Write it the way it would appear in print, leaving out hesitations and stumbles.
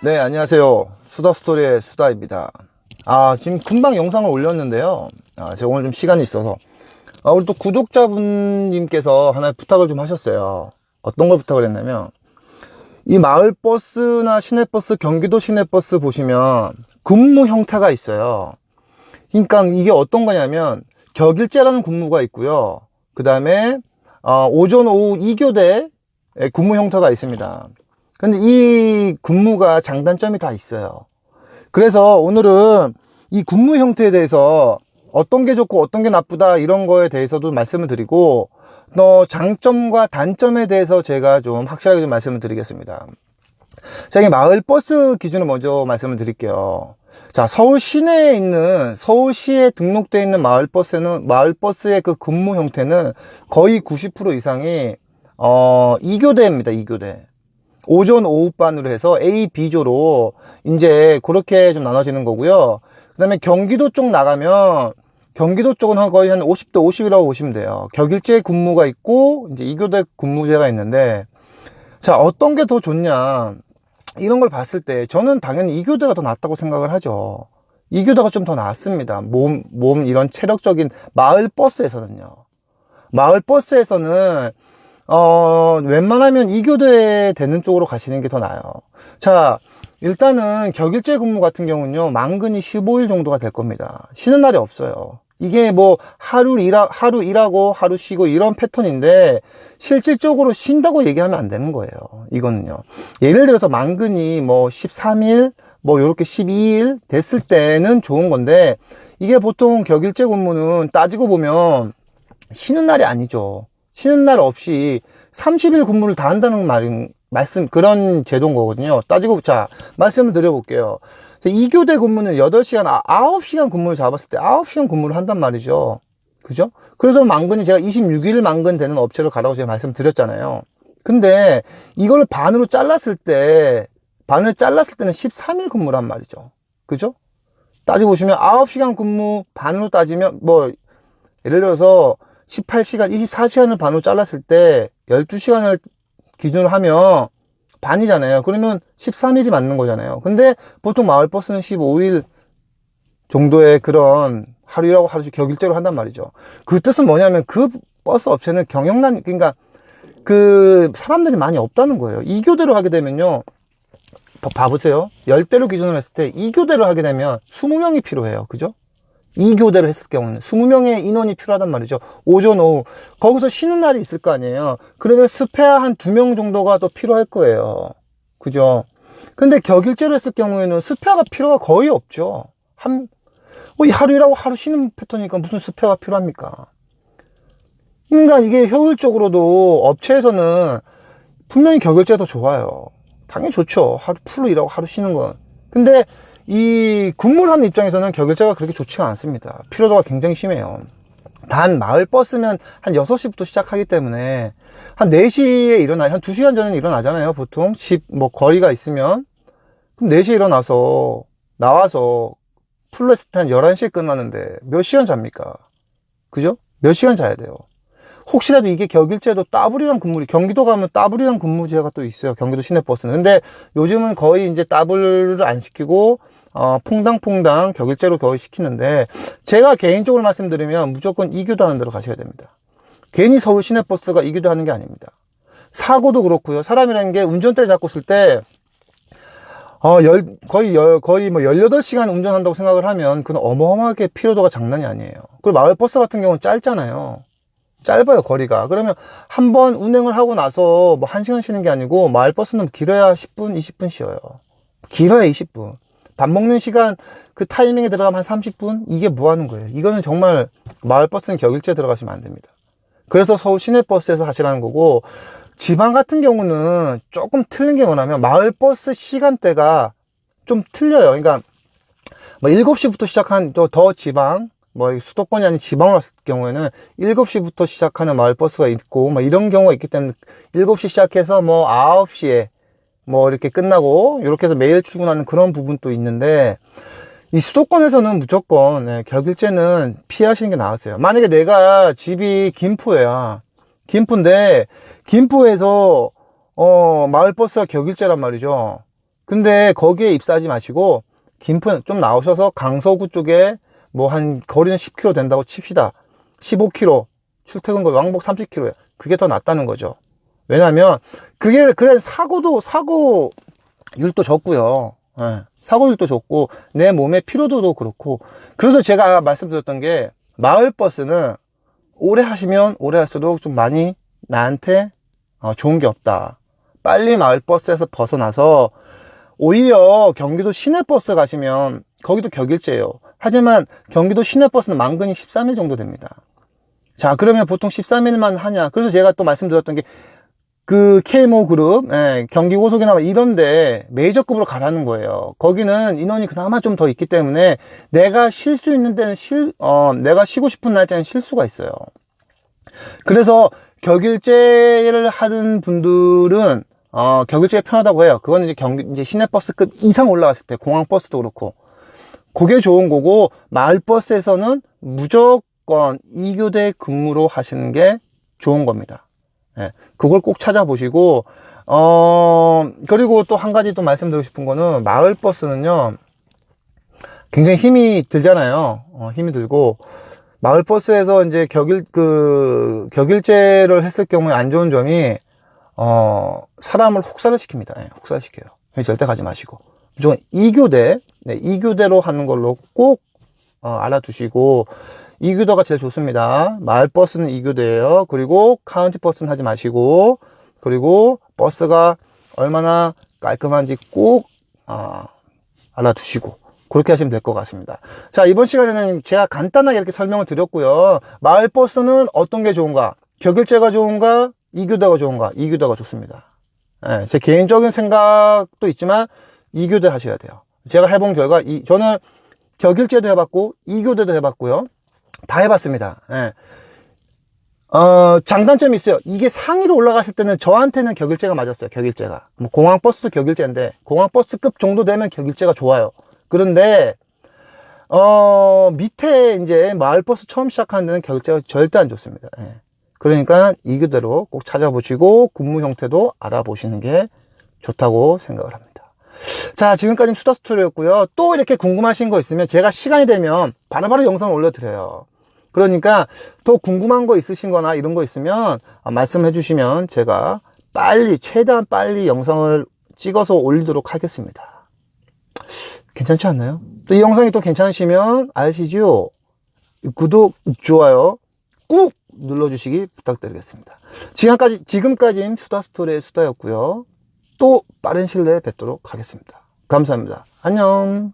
네, 안녕하세요. 수다스토리의 수다입니다. 지금 금방 영상을 올렸는데요. 제가 오늘 좀 시간이 있어서. 우리 또 구독자분님께서 하나의 부탁을 좀 하셨어요. 어떤 걸 부탁을 했냐면, 이 마을버스나 시내버스, 경기도 시내버스 보시면 근무 형태가 있어요. 그러니까 이게 어떤 거냐면, 격일제라는 근무가 있고요. 그 다음에, 오전, 오후 2교대 근무 형태가 있습니다. 근데 이 근무가 장단점이 다 있어요. 그래서 오늘은 이 근무 형태에 대해서 어떤 게 좋고 어떤 게 나쁘다 이런 거에 대해서도 말씀을 드리고, 또 장점과 단점에 대해서 제가 좀 확실하게 좀 말씀을 드리겠습니다. 자, 이 마을버스 기준을 먼저 말씀을 드릴게요. 자, 서울 시내에 있는, 서울시에 등록되어 있는 마을버스의 그 근무 형태는 거의 90% 이상이 2교대입니다. 2교대. 오전, 오후반으로 해서 A, B조로 이제 그렇게 좀 나눠지는 거고요. 그 다음에 경기도 쪽 나가면 경기도 쪽은 거의 한 50대 50이라고 보시면 돼요. 격일제 근무가 있고 이제 2교대 근무제가 있는데, 자, 어떤 게 더 좋냐 이런 걸 봤을 때 저는 당연히 2교대가 더 낫다고 생각을 하죠. 2교대가 좀 더 낫습니다. 몸 이런 체력적인 마을버스에서는요. 마을버스에서는 웬만하면 2교대 되는 쪽으로 가시는 게 더 나아요. 자, 일단은 격일제 근무 같은 경우는요, 만근이 15일 정도가 될 겁니다. 쉬는 날이 없어요. 이게 뭐, 하루 일하고, 하루 쉬고, 이런 패턴인데, 실질적으로 쉰다고 얘기하면 안 되는 거예요. 이거는요. 예를 들어서 만근이 뭐, 13일, 뭐, 요렇게 12일 됐을 때는 좋은 건데, 이게 보통 격일제 근무는 따지고 보면, 쉬는 날이 아니죠. 쉬는 날 없이 30일 근무를 다 한다는 그런 제도인 거거든요. 따지고, 자, 말씀을 드려볼게요. 2교대 근무는 8시간, 9시간 근무를 잡았을 때 9시간 근무를 한단 말이죠. 그죠? 그래서 만근이 제가 26일 만근 되는 업체를 가라고 제가 말씀드렸잖아요. 근데 이걸 반으로 잘랐을 때는 13일 근무란 말이죠. 그죠? 따지고 보시면 9시간 근무 반으로 따지면 뭐, 예를 들어서 18시간, 24시간을 반으로 잘랐을 때 12시간을 기준으로 하면 반이잖아요. 그러면 13일이 맞는 거잖아요. 근데 보통 마을버스는 15일 정도의 그런 하루 일하고 하루 쉬고 격일제로 한단 말이죠. 그 뜻은 뭐냐면 그 버스 업체는 그러니까 그 사람들이 많이 없다는 거예요. 2교대로 하게 되면요. 봐보세요. 10대로 기준으로 했을 때 2교대로 하게 되면 20명이 필요해요. 그죠? 2교대로 했을 경우는 20명의 인원이 필요하단 말이죠. 오전, 오후. 거기서 쉬는 날이 있을 거 아니에요. 그러면 스페어 한 2명 정도가 더 필요할 거예요. 그죠? 근데 격일제로 했을 경우에는 스페어가 필요가 거의 없죠. 하루 일하고 하루 쉬는 패턴이니까 무슨 스페어가 필요합니까? 그러니까 이게 효율적으로도 업체에서는 분명히 격일제가 더 좋아요. 당연히 좋죠. 하루 풀로 일하고 하루 쉬는 건. 근데 이 근무를 하는 입장에서는 격일제가 그렇게 좋지가 않습니다. 피로도가 굉장히 심해요. 단 마을버스면 한 6시부터 시작하기 때문에 한 4시에 한 2시간 전에 일어나잖아요. 보통 거리가 있으면. 그럼 4시에 나와서 풀로 했을 때 한 11시에 끝나는데 몇 시간 잡니까? 그죠? 몇 시간 자야 돼요. 혹시라도 이게 격일제도 경기도 가면 따블이란 근무제가 또 있어요. 경기도 시내버스는. 근데 요즘은 거의 이제 따블을 안 시키고 퐁당퐁당 격일제로 거의 시키는데, 제가 개인적으로 말씀드리면 무조건 2교대 하는 데로 가셔야 됩니다. 괜히 서울 시내버스가 2교대 하는 게 아닙니다. 사고도 그렇고요. 사람이라는 게 운전대를 잡고 있을 때 거의 뭐 18시간 운전한다고 생각을 하면 그건 어마어마하게 피로도가 장난이 아니에요. 그리고 마을버스 같은 경우는 짧잖아요. 짧아요, 거리가. 그러면 한번 운행을 하고 나서 뭐 1시간 쉬는 게 아니고, 마을버스는 길어야 10분, 20분 쉬어요. 길어야 20분. 밥 먹는 시간 그 타이밍에 들어가면 한 30분? 이게 뭐 하는 거예요? 이거는 정말 마을버스는 격일제 들어가시면 안 됩니다. 그래서 서울 시내버스에서 하시라는 거고, 지방 같은 경우는 조금 틀린 게 뭐냐면 마을버스 시간대가 좀 틀려요. 그러니까 뭐 7시부터 시작한 더 지방, 뭐 수도권이 아닌 지방으로 갔을 경우에는 7시부터 시작하는 마을버스가 있고 뭐 이런 경우가 있기 때문에 7시 시작해서 뭐 9시에 뭐 이렇게 끝나고 이렇게 해서 매일 출근하는 그런 부분도 있는데, 이 수도권에서는 무조건 격일제는 피하시는 게 나았어요. 만약에 내가 집이 김포야. 김포인데 김포에서 마을버스가 격일제란 말이죠. 근데 거기에 입사하지 마시고 김포 좀 나오셔서 강서구 쪽에 뭐 한 거리는 10km 된다고 칩시다. 15km 출퇴근 거리 왕복 30km에 그게 더 낫다는 거죠. 왜냐면 그게 그래 사고율도 적고요. 예, 사고율도 적고 내 몸의 피로도도 그렇고. 그래서 제가 말씀드렸던 게 마을버스는 오래 하시면 오래 할수록 좀 많이 나한테 좋은 게 없다. 빨리 마을버스에서 벗어나서 오히려 경기도 시내버스 가시면 거기도 격일제예요. 하지만 경기도 시내버스는 만근이 13일 정도 됩니다. 자, 그러면 보통 13일만 하냐. 그래서 제가 또 말씀드렸던 게 그 KMO 그룹, 경기고속이나 이런데 메이저급으로 가라는 거예요. 거기는 인원이 그나마 좀 더 있기 때문에 내가 쉴 수 있는 데는 내가 쉬고 싶은 날짜는 쉴 수가 있어요. 그래서 격일제를 하는 분들은 격일제가 편하다고 해요. 그건 이제 시내버스급 이상 올라갔을 때 공항버스도 그렇고 그게 좋은 거고, 마을버스에서는 무조건 2교대 근무로 하시는 게 좋은 겁니다. 예, 그걸 꼭 찾아보시고, 그리고 또 한 가지 또 말씀드리고 싶은 거는, 마을버스는요, 굉장히 힘이 들잖아요. 힘이 들고, 마을버스에서 이제 격일제를 했을 경우에 안 좋은 점이, 사람을 혹사를 시킵니다. 예, 혹사를 시켜요. 절대 가지 마시고. 무조건 2교대, 2교대로 하는 걸로 꼭, 알아두시고, 2교대가 제일 좋습니다. 마을버스는 2교대예요. 그리고 카운티버스는 하지 마시고, 그리고 버스가 얼마나 깔끔한지 꼭 알아두시고 그렇게 하시면 될 것 같습니다. 자, 이번 시간에는 제가 간단하게 이렇게 설명을 드렸고요. 마을버스는 어떤 게 좋은가? 격일제가 좋은가? 2교대가 좋은가? 2교대가 좋습니다. 예, 제 개인적인 생각도 있지만 2교대 하셔야 돼요. 제가 해본 결과 저는 격일제도 해봤고 2교대도 해봤고요. 다 해봤습니다. 예. 장단점이 있어요. 이게 상위로 올라갔을 때는 저한테는 격일제가 맞았어요. 격일제가. 뭐 공항버스도 격일제인데 공항버스급 정도 되면 격일제가 좋아요. 그런데 밑에 이제 마을버스 처음 시작하는 데는 격일제가 절대 안 좋습니다. 예. 그러니까 2교대로 꼭 찾아보시고 근무 형태도 알아보시는 게 좋다고 생각을 합니다. 자, 지금까지는 수다스토리였고요. 또 이렇게 궁금하신 거 있으면 제가 시간이 되면 바로바로 영상을 올려드려요. 그러니까 더 궁금한 거 있으신 거나 이런 거 있으면 말씀해 주시면 제가 최대한 빨리 영상을 찍어서 올리도록 하겠습니다. 괜찮지 않나요? 또 이 영상이 또 괜찮으시면 아시죠? 구독, 좋아요 꾹 눌러주시기 부탁드리겠습니다. 지금까지는 수다스토리의 수다였고요. 또 빠른 시일 내에 뵙도록 하겠습니다. 감사합니다. 안녕.